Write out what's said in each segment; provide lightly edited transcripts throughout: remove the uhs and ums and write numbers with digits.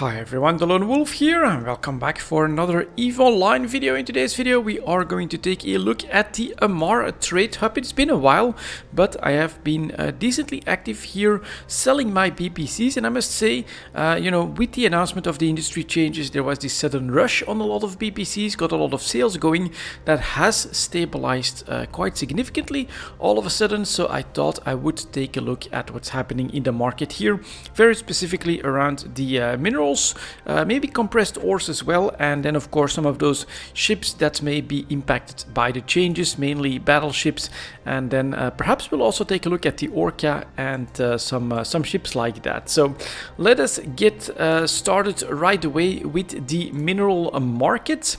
Hi everyone, delonewolf here and welcome back for another EVE Online video. In today's video we are going to take a look at the Amarr trade hub. It's been a while, but I have been decently active here selling my BPCs, and I must say, with the announcement of the industry changes, there was this sudden rush on a lot of BPCs, got a lot of sales going that has stabilized quite significantly all of a sudden. So I thought I would take a look at what's happening in the market here, very specifically around the minerals, maybe compressed ores as well, and then of course some of those ships that may be impacted by the changes, mainly battleships, and then perhaps we'll also take a look at the Orca and some ships like that. So let us get started right away with the mineral market.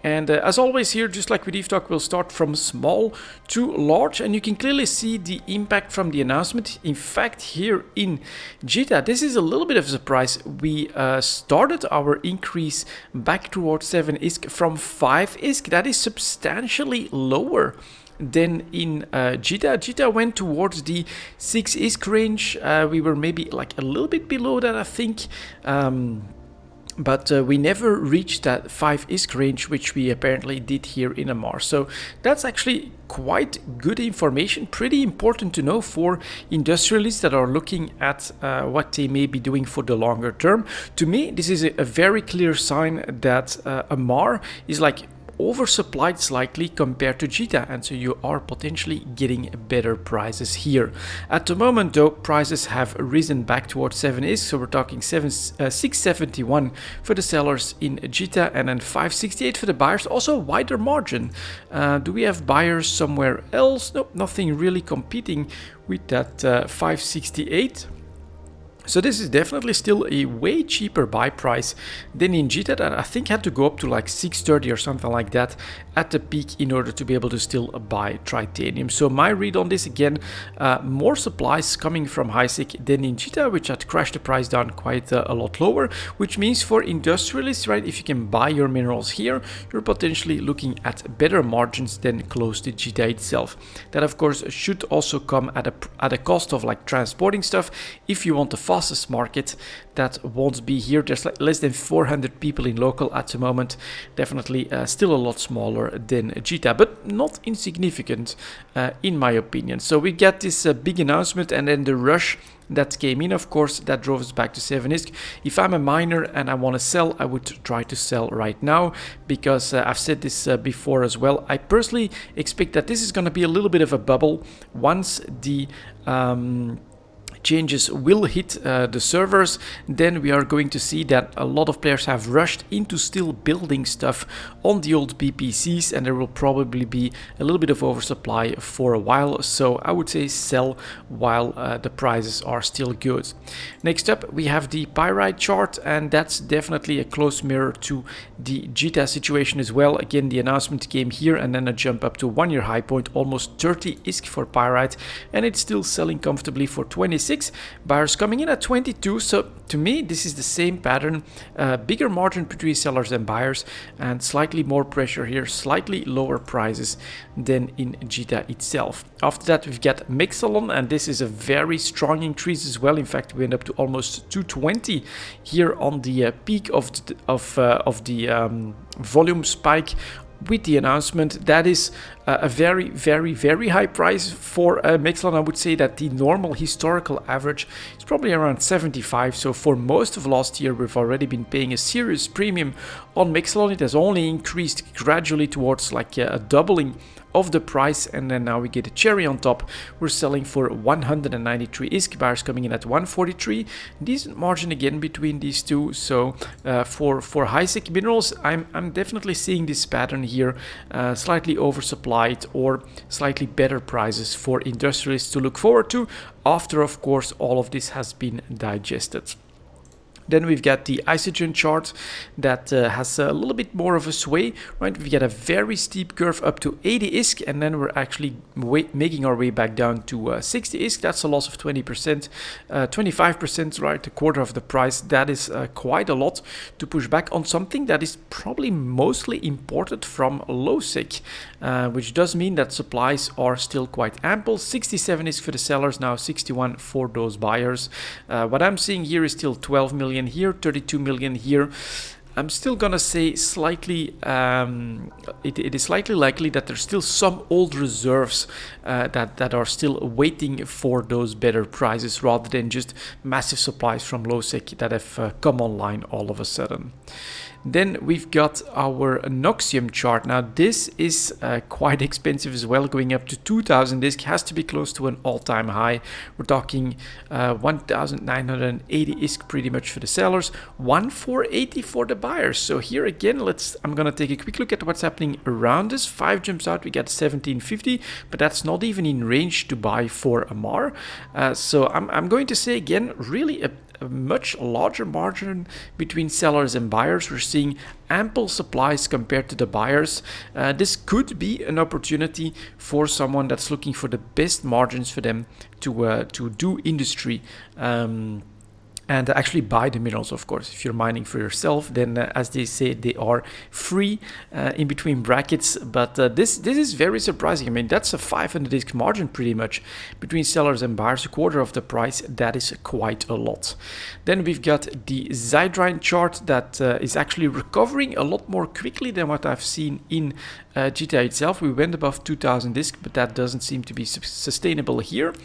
And as always here, just like with EVE Talk, we'll start from small to large, and you can clearly see the impact from the announcement. In fact, here in JITA, this is a little bit of a surprise. We started our increase back towards 7 ISK from 5 ISK. That is substantially lower than in JITA. JITA went towards the 6 ISK range. We were maybe like a little bit below that, I think. But we never reached that 5 ISK range, which we apparently did here in Amarr. So that's actually quite good information, pretty important to know for industrialists that are looking at what they may be doing for the longer term. To me, this is a very clear sign that Amarr is like oversupplied slightly compared to JITA, and so you are potentially getting better prices here. At the moment though, prices have risen back towards 7 ISK, so we're talking 671 for the sellers in JITA and then 568 for the buyers. Also a wider margin. Do we have buyers somewhere else? Nope, nothing really competing with that 568. So this is definitely still a way cheaper buy price than in JITA, that I think had to go up to like 630 or something like that at the peak in order to be able to still buy titanium. So my read on this, again, more supplies coming from HiSec than in JITA, which had crashed the price down quite a lot lower, which means for industrialists, right, if you can buy your minerals here, you're potentially looking at better margins than close to JITA itself. That of course should also come at a cost of like transporting stuff. If you want the fastest market, that won't be here. There's like less than 400 people in local at the moment. Definitely still a lot smaller than JITA, but not insignificant in my opinion. So we get this big announcement, and then the rush that came in, of course, that drove us back to 7 ISK. If I'm a miner and I want to sell, I would try to sell right now, because I've said this before as well. I personally expect that this is going to be a little bit of a bubble once the changes will hit the servers. Then we are going to see that a lot of players have rushed into still building stuff on the old BPCs, and there will probably be a little bit of oversupply for a while. So I would say sell while the prices are still good. Next up we have the pyrite chart, and that's definitely a close mirror to the JITA situation as well. Again, the announcement came here and then a jump up to 1 year high point, almost 30 ISK for pyrite, and it's still selling comfortably for 26. Buyers coming in at 22. So to me this is the same pattern, bigger margin between sellers and buyers, and slightly more pressure here, slightly lower prices than in JITA itself. After that we've got Mexalon, and this is a very strong increase as well. In fact, we end up to almost 220 here on the peak of the volume spike. With the announcement, that is a very, very, very high price for Mexalon. I would say that the normal historical average is probably around 75. So for most of last year, we've already been paying a serious premium on Mexalon. It has only increased gradually towards like a doubling of the price, and then now we get a cherry on top. We're selling for 193 ISK, buyers coming in at 143. Decent margin again between these two. So for HiSec minerals, I'm definitely seeing this pattern here, slightly oversupplied or slightly better prices for industrialists to look forward to after, of course, all of this has been digested. Then we've got the Isogen chart that has a little bit more of a sway, right? We get a very steep curve up to 80 ISK, and then we're actually making our way back down to 60 ISK. That's a loss of 20%, 25%, right? A quarter of the price. That is quite a lot to push back on something that is probably mostly imported from low-sec, which does mean that supplies are still quite ample. 67 ISK for the sellers, now 61 for those buyers. What I'm seeing here is still 12 million million here, 32 million here. I'm still gonna say slightly, it is slightly likely that there's still some old reserves that are still waiting for those better prices rather than just massive supplies from Losec that have come online all of a sudden. Then we've got our Noxium chart. Now this is quite expensive as well, going up to 2000 disk, has to be close to an all-time high. We're talking 1980 ISK pretty much for the sellers, 1480 for the buyers. So here again, I'm gonna take a quick look at what's happening around us. 5 jumps out, we got 1750, but that's not even in range to buy for Amarr. So I'm going to say again, really a much larger margin between sellers and buyers. We're seeing ample supplies compared to the buyers. This could be an opportunity for someone that's looking for the best margins for them to do industry. And actually buy the minerals, of course. If you're mining for yourself, then as they say, they are free in between brackets. But this is very surprising. I mean, that's a 500 disk margin pretty much between sellers and buyers, a quarter of the price. That is quite a lot. Then we've got the Zydrine chart that is actually recovering a lot more quickly than what I've seen in GTA itself. We went above 2000 disk, but that doesn't seem to be sustainable here.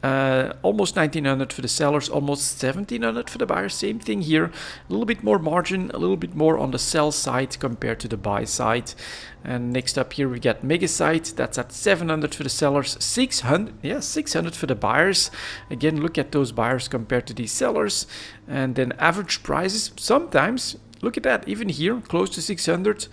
Almost 1900 for the sellers, almost 1700 for the buyers. Same thing here, a little bit more margin, a little bit more on the sell side compared to the buy side. And next up here we got Megasite, that's at 700 for the sellers, 600 for the buyers. Again, look at those buyers compared to these sellers. And then average prices, sometimes look at that, even here, close to 600,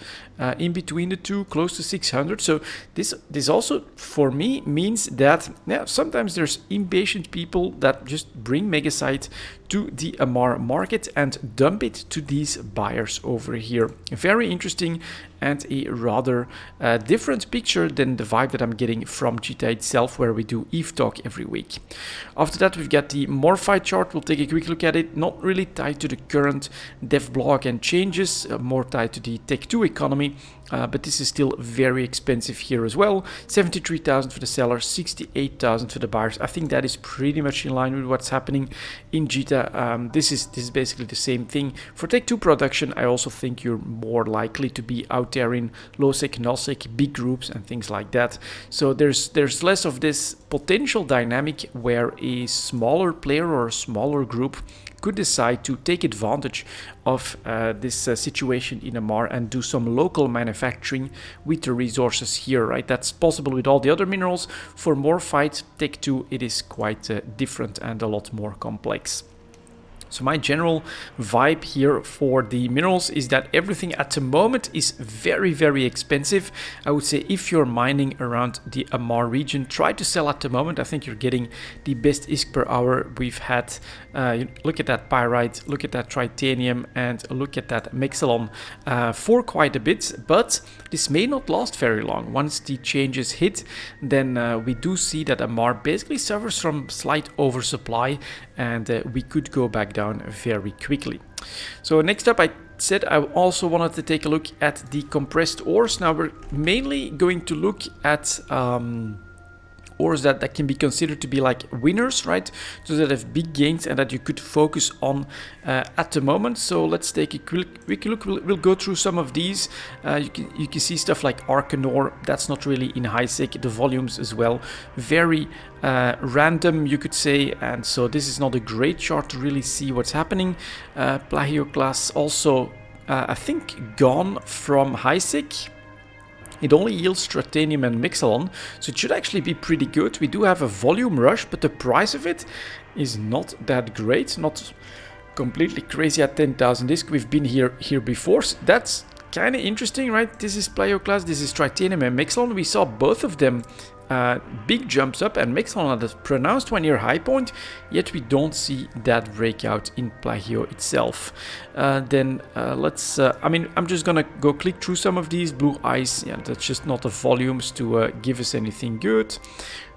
in between the two, close to 600. So this also, for me, means that sometimes there's impatient people that just bring Megasite to the Amarr market and dump it to these buyers over here. Very interesting and a rather different picture than the vibe that I'm getting from GTA itself, where we do EVE Talk every week. After that, we've got the Morphi chart. We'll take a quick look at it. Not really tied to the current dev blog and changes, more tied to the Tech 2 economy. But this is still very expensive here as well. 73,000 for the sellers, 68,000 for the buyers. I think that is pretty much in line with what's happening in GTA. This is basically the same thing. For Tech 2 production, I also think you're more likely to be out there in low-sec, null-sec, big groups and things like that. So there's less of this potential dynamic where a smaller player or a smaller group could decide to take advantage of this situation in Amarr and do some local manufacturing with the resources here, right? That's possible with all the other minerals. For Morphite, Tech 2, it is quite different and a lot more complex. So my general vibe here for the minerals is that everything at the moment is very, very expensive. I would say if you're mining around the Amarr region, try to sell at the moment. I think you're getting the best ISK per hour we've had. Look at that pyrite, look at that titanium, and look at that mexalon for quite a bit. But this may not last very long. Once the changes hit, then we do see that Amarr basically suffers from slight oversupply, and we could go back down very quickly. So next up, I said I also wanted to take a look at the compressed ores. Now we're mainly going to look at ores that can be considered to be like winners, right? So that have big gains and that you could focus on at the moment. So let's take a quick look. We'll go through some of these. You can see stuff like Orca ore. That's not really in high sec. The volumes as well, very random, you could say. And so this is not a great chart to really see what's happening. Plagio class also, I think, gone from high sec. It only yields titanium and mexalon, so it should actually be pretty good. We do have a volume rush, but the price of it is not that great, not completely crazy at 10,000 disk. We've been here before, so that's kind of interesting, right? This is Plagio class, this is titanium and mexalon. We saw both of them big jumps up, and mexalon at a pronounced 1-year high point, yet we don't see that breakout in Plagio itself. Then let's I mean, I'm just gonna go click through some of these. Blue ice, yeah, that's just not the volumes to give us anything good.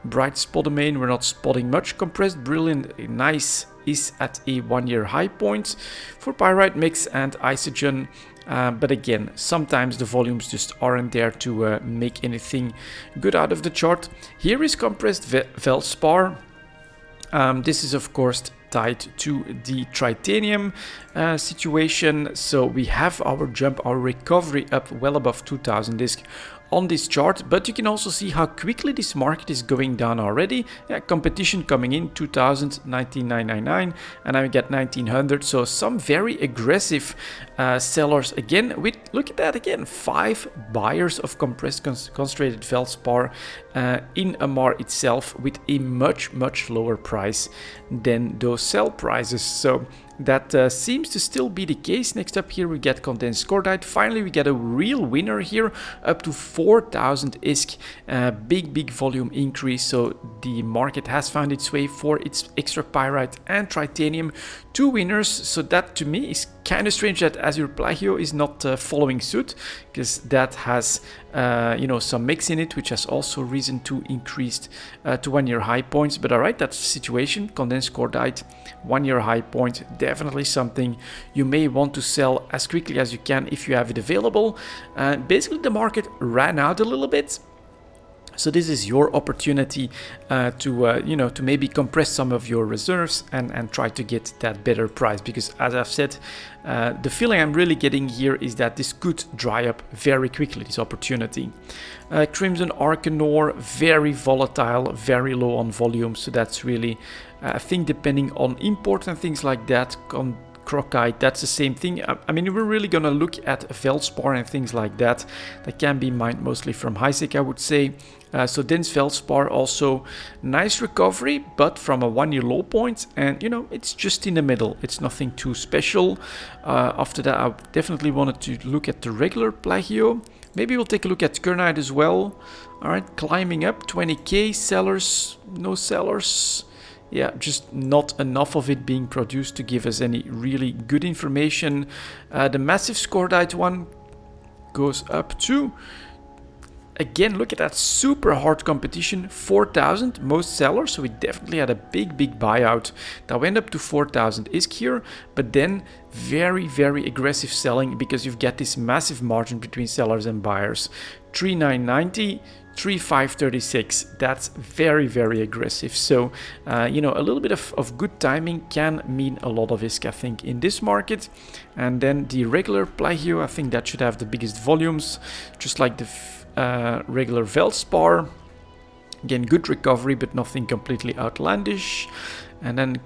Bright spodumene, we're not spotting much. Compressed brilliant, nice, is at a 1-year high point. For pyrite mix and isogen, but again, sometimes the volumes just aren't there to make anything good out of the chart. Here is compressed feldspar. This is of course tied to the titanium situation. So we have our jump, our recovery up well above 2000 disc on this chart, but you can also see how quickly this market is going down already. Yeah, competition coming in 2000, 19999, and now we get 1900. So some very aggressive sellers again. With look at that again, 5 buyers of compressed concentrated feldspar in Amarr itself, with a much lower price than those sell prices. So that seems to still be the case. Next up here we get condensed cordite. Finally we get a real winner here, up to 4000 ISK. Big volume increase. So the market has found its way for its extra pyrite and titanium. 2 winners. So that to me is kind of strange that Azure Plagio is not following suit, because that has you know, some mix in it, which has also risen to increased to 1-year high points. But all right, that's the situation. Condensed cordite, 1-year high point, definitely something you may want to sell as quickly as you can if you have it available. Basically the market ran out a little bit, so this is your opportunity to you know, to maybe compress some of your reserves and try to get that better price, because as I've said, the feeling I'm really getting here is that this could dry up very quickly, this opportunity. Crimson Arcanor, very volatile, very low on volume, so that's really I think depending on import and things like that. Crocite, that's the same thing. I mean, we're really gonna look at feldspar and things like that can be mined mostly from Hisek, I would say. So dense feldspar, also nice recovery, but from a 1-year low point, and you know, it's just in the middle. It's nothing too special. After that, I definitely wanted to look at the regular plagio. Maybe we'll take a look at kernite as well. All right, climbing up 20k. Sellers, no sellers. Yeah, just not enough of it being produced to give us any really good information. The massive scordite one goes up to, again, look at that, super hard competition, 4000, most sellers. So we definitely had a big buyout that went up to 4000 ISK here, but then very aggressive selling, because you've got this massive margin between sellers and buyers. 3990, 3536, that's very aggressive. So you know, a little bit of good timing can mean a lot of ISK, I think, in this market. And then the regular plagio, I think that should have the biggest volumes, just like the regular feldspar. Again, good recovery, but nothing completely outlandish. And then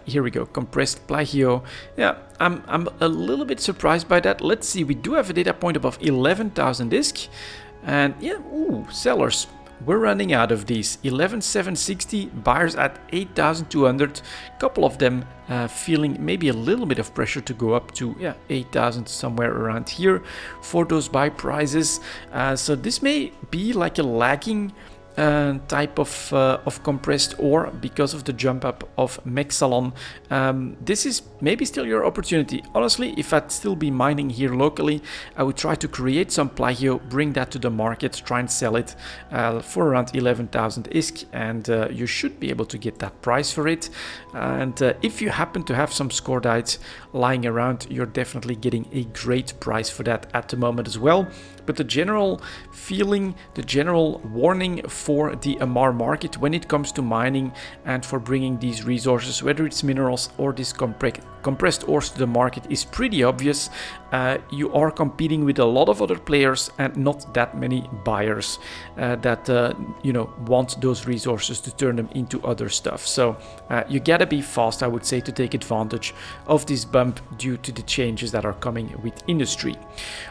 here we go, compressed plagio. Yeah, I'm a little bit surprised by that. Let's see, we do have a data point above 11,000 ISK. And yeah, ooh, sellers, we're running out of these. 11,760, buyers at 8,200. A couple of them feeling maybe a little bit of pressure to go up to 8,000, somewhere around here for those buy prices. So this may be like a lagging type of compressed ore because of the jump up of Mexalon. This is maybe still your opportunity. Honestly, if I'd still be mining here locally, I would try to create some plagio, bring that to the market, try and sell it for around 11,000 ISK, and you should be able to get that price for it. And if you happen to have some scordite lying around, you're definitely getting a great price for that at the moment as well. But the general feeling, the general warning for the Amarr market when it comes to mining and for bringing these resources, whether it's minerals or this compressed ores to the market, is pretty obvious. You are competing with a lot of other players and not that many buyers that you know, want those resources to turn them into other stuff. So you gotta be fast, I would say, to take advantage of this bump due to the changes that are coming with industry.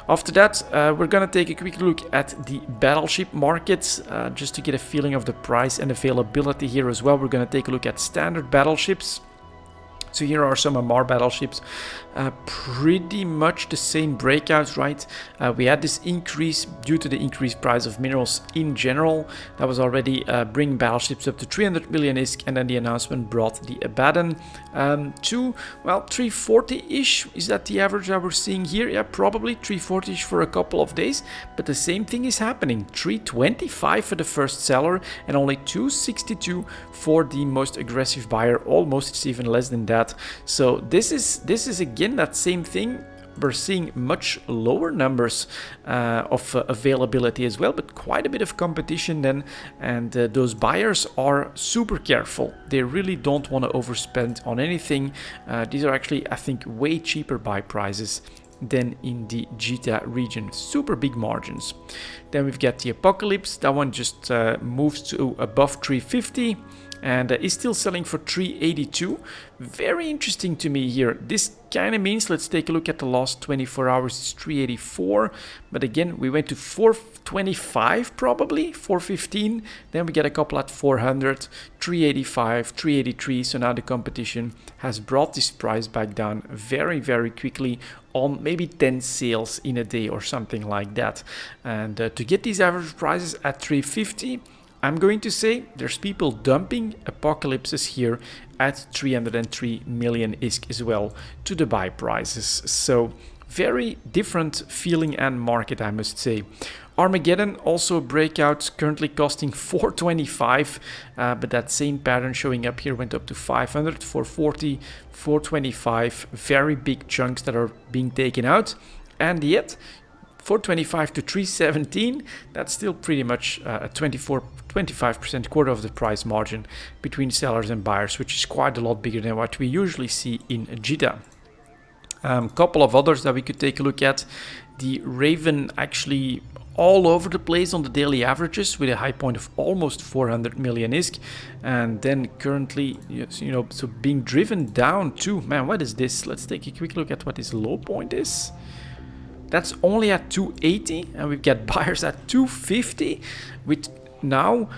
After that, we're gonna take a quick look at the battleship markets just to get a feeling of the price and availability here as well. We're gonna take a look at standard battleships. So here are some Amarr battleships, pretty much the same breakouts, right? We had this increase due to the increased price of minerals in general. That was already bringing battleships up to 300 million ISK, and then the announcement brought the Abaddon to, well, 340-ish. Is that the average that we're seeing here? Yeah, probably 340-ish for a couple of days, but the same thing is happening. 325 for the first seller and only 262 for the most aggressive buyer. Almost, it's even less than that. So this is again that same thing. we're seeing much lower numbers of availability as well, but quite a bit of competition then, and those buyers are super careful. They really don't want to overspend on anything. These are actually, I think, way cheaper buy prices than in the Jita region. Super big margins. Then we've got the Apocalypse. That one just moves to above 350 and is still selling for 382. Very interesting to me here. This kind of means, let's take a look at the last 24 hours, it's 384. But again, we went to 425 probably, 415. Then we get a couple at 400, 385, 383. So now the competition has brought this price back down very, very quickly on maybe 10 sales in a day or something like that. And to get these average prices at 350, I'm going to say there's people dumping Apocalypses here at 303 million ISK as well to the buy prices. So very different feeling and market, I must say. Armageddon also breakout, currently costing 425, but that same pattern showing up here went up to 500, 440, 425. Very big chunks that are being taken out, and yet 425 to 317, that's still pretty much a 25% quarter of the price margin between sellers and buyers, which is quite a lot bigger than what we usually see in Jita. Couple of others that we could take a look at. The Raven actually all over the place on the daily averages with a high point of almost 400 million ISK, and then currently, you know, so being driven down to, man, what is this? Let's take a quick look at what this low point is. That's only at 280, and we've got buyers at 250, with now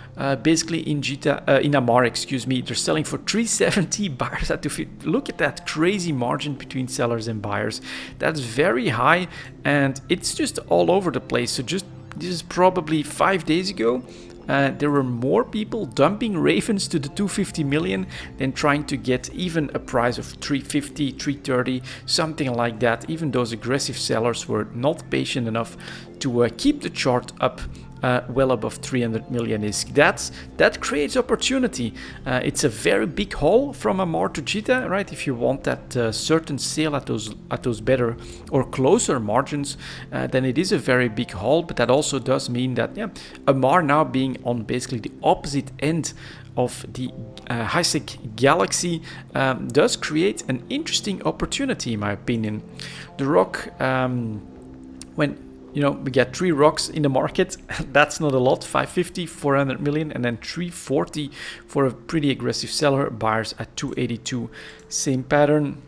basically in Jita, in Amarr, excuse me, they're selling for 370, buyers at 250. Look at that crazy margin between sellers and buyers. That's very high, and it's just all over the place. So just, this is probably 5 days ago. There were more people dumping Ravens to the 250 million than trying to get even a price of 350, 330, something like that. Even those aggressive sellers were not patient enough to keep the chart up well above 300 million ISK. That creates opportunity. It's a very big haul from Amarr to Jita, right? If you want that certain sale at those better or closer margins, then it is a very big haul. But that also does mean that Amarr now being on basically the opposite end of the high-sec galaxy does create an interesting opportunity, in my opinion. The rock, when you know, we get 3 rocks in the market, that's not a lot. 550, 400 million, and then 340 for a pretty aggressive seller. Buyers at 282, same pattern.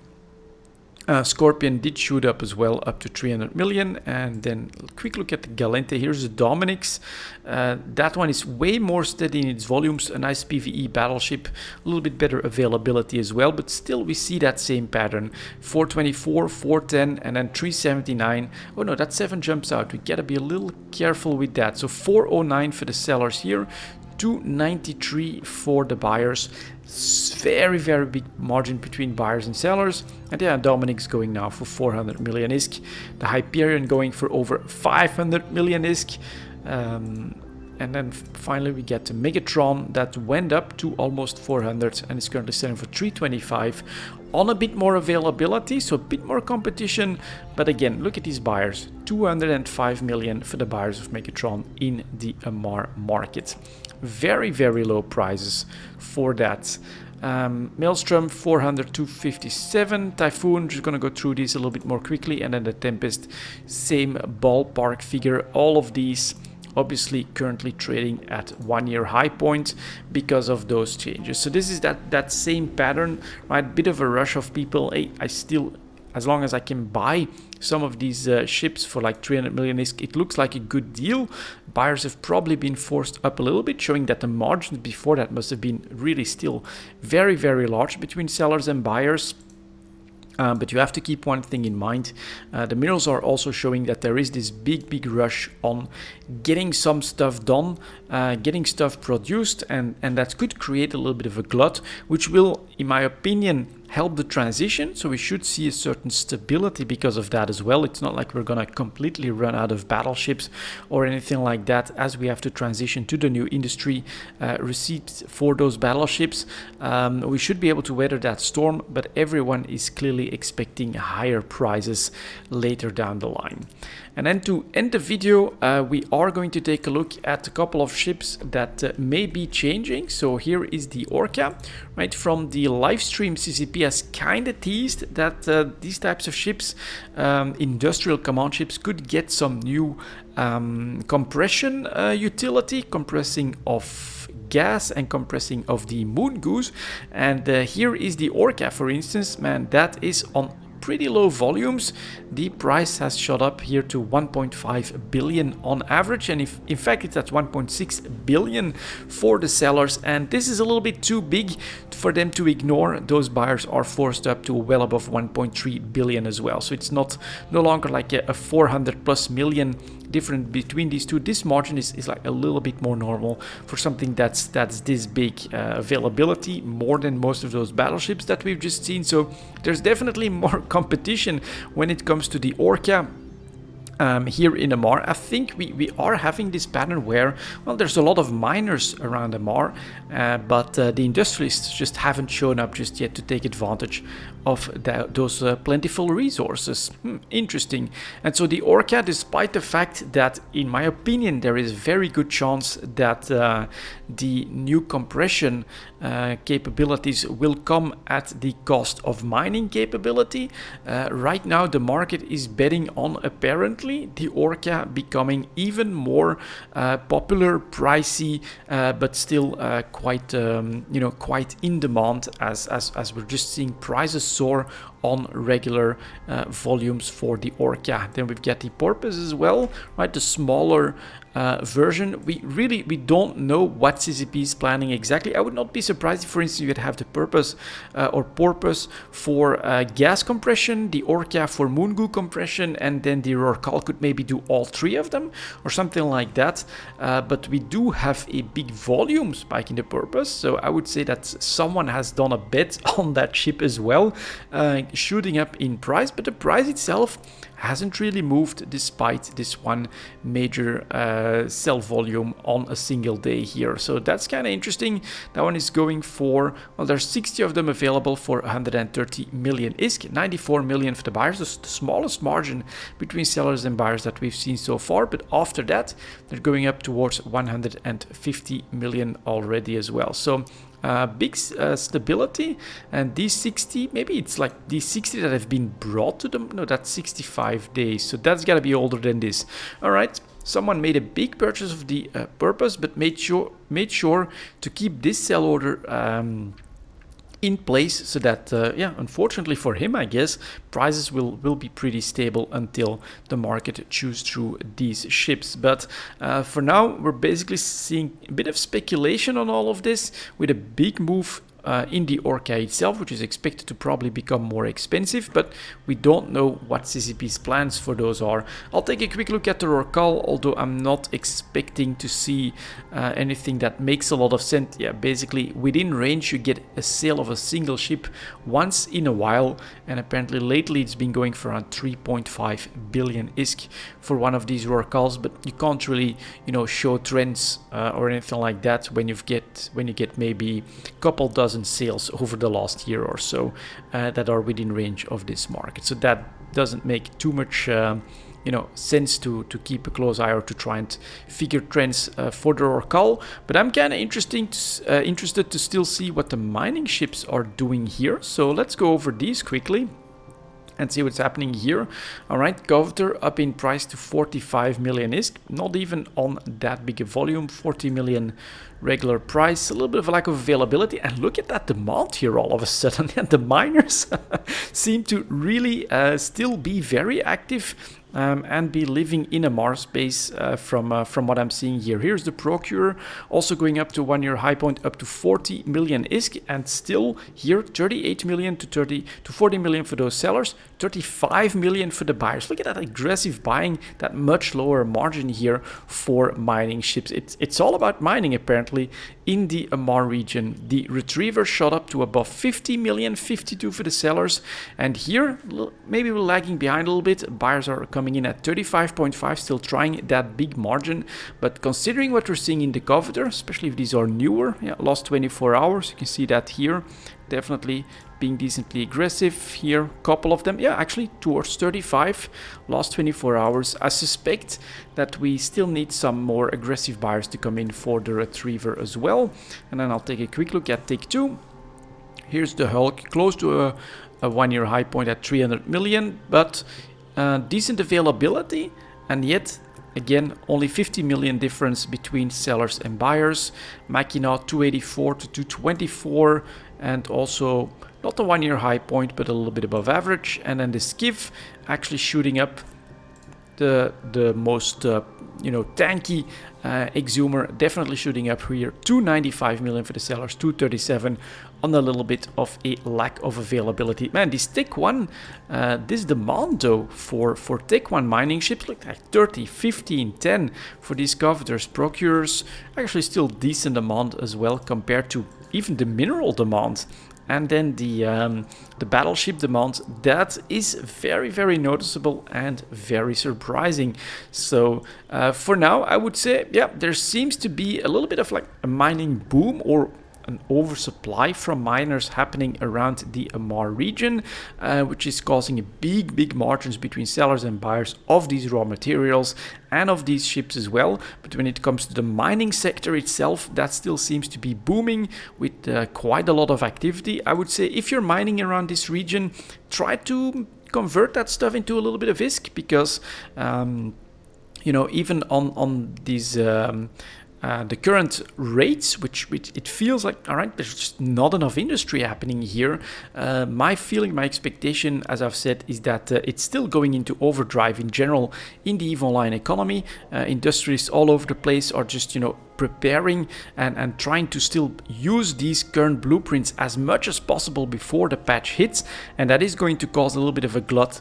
Scorpion did shoot up as well, up to 300 million. And then a quick look at the Galente. Here's the Dominix. That one is way more steady in its volumes. A nice PvE battleship, a little bit better availability as well. But still, we see that same pattern. 424, 410, and then 379. Oh no, that 7 jumps out. We gotta be a little careful with that. So 409 for the sellers here. 293 for the buyers. Very, very big margin between buyers and sellers. And yeah, Dominic's going now for 400 million ISK. The Hyperion going for over 500 million ISK. And then finally we get the Megatron that went up to almost 400 and is currently selling for 325 on a bit more availability, so a bit more competition. But again, look at these buyers, 205 million for the buyers of Megatron in the Amarr market. Very, very low prices for that. Maelstrom 400, 257. Typhoon, just gonna go through these a little bit more quickly, and then the Tempest, same ballpark figure. All of these obviously currently trading at 1-year high point because of those changes. So this is that same pattern, right? Bit of a rush of people. Hey, I still, as long as I can buy some of these ships for like 300 million ISK, it looks like a good deal. Buyers have probably been forced up a little bit, showing that the margins before that must have been really still very, very large between sellers and buyers. But you have to keep one thing in mind. The minerals are also showing that there is this big rush on getting some stuff done, getting stuff produced, and that could create a little bit of a glut, which will, in my opinion, help the transition, so we should see a certain stability because of that as well. It's not like we're gonna completely run out of battleships or anything like that, as we have to transition to the new industry receipts for those battleships. We should be able to weather that storm, but everyone is clearly expecting higher prices later down the line. And then to end the video, we are going to take a look at a couple of ships that may be changing. So here is the Orca, right? From the live stream, CCP has kind of teased that these types of ships, industrial command ships, could get some new compression utility, compressing of gas and compressing of the moon goose. And here is the Orca, for instance. Man, that is on pretty low volumes. The price has shot up here to 1.5 billion on average, and in fact it's at 1.6 billion for the sellers, and this is a little bit too big for them to ignore. Those buyers are forced up to well above 1.3 billion as well, so it's no longer like a 400 plus million difference between these two. This margin is like a little bit more normal for something that's this big. Availability more than most of those battleships that we've just seen, so there's definitely more competition when it comes to the Orca. Here in Amarr, I think we are having this pattern where, well, there's a lot of miners around Amarr, but the industrialists just haven't shown up just yet to take advantage of those plentiful resources. Interesting. And so the Orca, despite the fact that, in my opinion, there is very good chance that the new compression capabilities will come at the cost of mining capability, right now the market is betting on, apparently, the Orca becoming even more popular, pricey, but still quite quite in demand, as we're just seeing prices soar on regular volumes for the Orca. Then we've got the Porpoise as well, right? The smaller version. We don't know what CCP is planning exactly. I would not be surprised if, for instance, you would have the Porpoise for gas compression, the Orca for moon goo compression, and then the Orca could maybe do all three of them or something like that. But we do have a big volume spike in the Porpoise, so I would say that someone has done a bet on that ship as well, shooting up in price, but the price itself hasn't really moved despite this one major sell volume on a single day here. So that's kind of interesting. That one is going for, well, there's 60 of them available for 130 million ISK, 94 million for the buyers. That's the smallest margin between sellers and buyers that we've seen so far, but after that they're going up towards 150 million already as well. So big stability, and these 60, maybe it's like these 60 that have been brought to them. No, that's 65 days, so that's gotta be older than this. All right, someone made a big purchase of the Purpose, but made sure to keep this sell order in place, so that yeah, unfortunately for him, I guess prices will be pretty stable until the market chews through these ships. But for now, we're basically seeing a bit of speculation on all of this, with a big move in the Orca itself, which is expected to probably become more expensive, but we don't know what CCP's plans for those are. I'll take a quick look at the Orca, although I'm not expecting to see anything that makes a lot of sense. Yeah, basically within range you get a sale of a single ship once in a while, and apparently lately it's been going for around 3.5 billion ISK for one of these Orcas, but you can't really, show trends or anything like that when you get maybe a couple dozen sales over the last year or so that are within range of this market. So that doesn't make too much sense to keep a close eye or to try and figure trends for the Orca. But I'm kind of interested to still see what the mining ships are doing here. So let's go over these quickly and see what's happening here. All right, Govter up in price to 45 million ISK, not even on that big a volume, 40 million regular price, a little bit of a lack of availability. And look at that demand here all of a sudden. And the miners seem to really still be very active and be living in a Amarr space from what I'm seeing here. Here's the Procurer also going up to 1 year high point, up to 40 million ISK, and still here 38 million to 40 million for those sellers, 35 million for the buyers. Look at that aggressive buying, that much lower margin here for mining ships. It's all about mining apparently in the Amarr region. The retriever shot up to above 50 million, 52 for the sellers. And here, maybe we're lagging behind a little bit. Buyers are coming in at 35.5, still trying that big margin. But considering what we're seeing in the coveter, especially if these are newer, yeah, last 24 hours, you can see that here, definitely being decently aggressive here. Couple of them, yeah, actually towards 35 last 24 hours. I suspect that we still need some more aggressive buyers to come in for the retriever as well. And then I'll take a quick look at take two. Here's the Hulk, close to a one-year high point at 300 million, but decent availability, and yet again, only 50 million difference between sellers and buyers. Mackinac 284 to 224, and also not a one-year high point, but a little bit above average. And then the Skiff actually shooting up, the most tanky exhumer definitely shooting up here. 295 million for the sellers, 237 on a little bit of a lack of availability. Man, this Tech 1, this demand though for Tech 1 mining ships look like 30, 15, 10 for these coveters. Procurers actually still decent demand as well compared to even the mineral demand. And then the battleship demand, that is very, very noticeable and very surprising. So for now, I would say, yeah, there seems to be a little bit of like a mining boom or an oversupply from miners happening around the Amarr region, which is causing a big margins between sellers and buyers of these raw materials and of these ships as well. But when it comes to the mining sector itself, that still seems to be booming with quite a lot of activity. I would say if you're mining around this region, try to convert that stuff into a little bit of ISK, because even on these the current rates, which it feels like, all right, there's just not enough industry happening here. My feeling, my expectation, as I've said, is that it's still going into overdrive in general in the EVE Online economy. Industries all over the place are just, preparing and trying to still use these current blueprints as much as possible before the patch hits, and that is going to cause a little bit of a glut,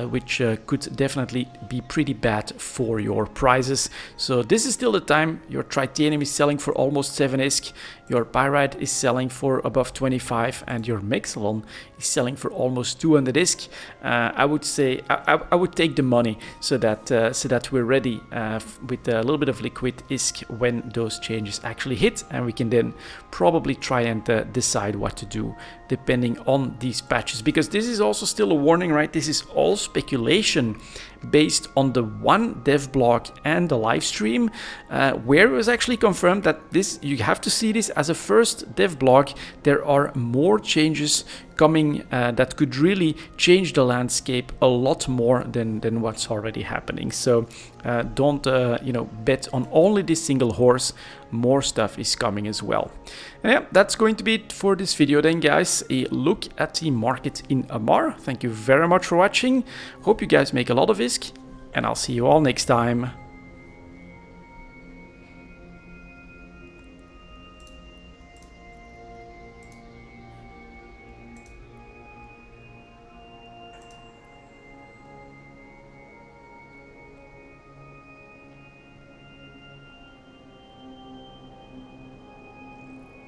which could definitely be pretty bad for your prizes. So this is still the time. Your Tritanium is selling for almost 7 ISK, your Pyrite is selling for above 25, and your Mexalon is selling for almost 200 ISK. I would say I would take the money so that we're ready with a little bit of liquid ISK when those changes actually hit, and we can then probably try and decide what to do depending on these patches, because this is also still a warning, right? This is all speculation based on the one dev blog and the live stream, where it was actually confirmed that this, you have to see this as a first dev blog. There are more changes coming that could really change the landscape a lot more than what's already happening. So don't bet on only this single horse. More stuff is coming as well. And yeah, that's going to be it for this video then, guys. A look at the market in Amarr. Thank you very much for watching. Hope you guys make a lot of ISK, and I'll see you all next time.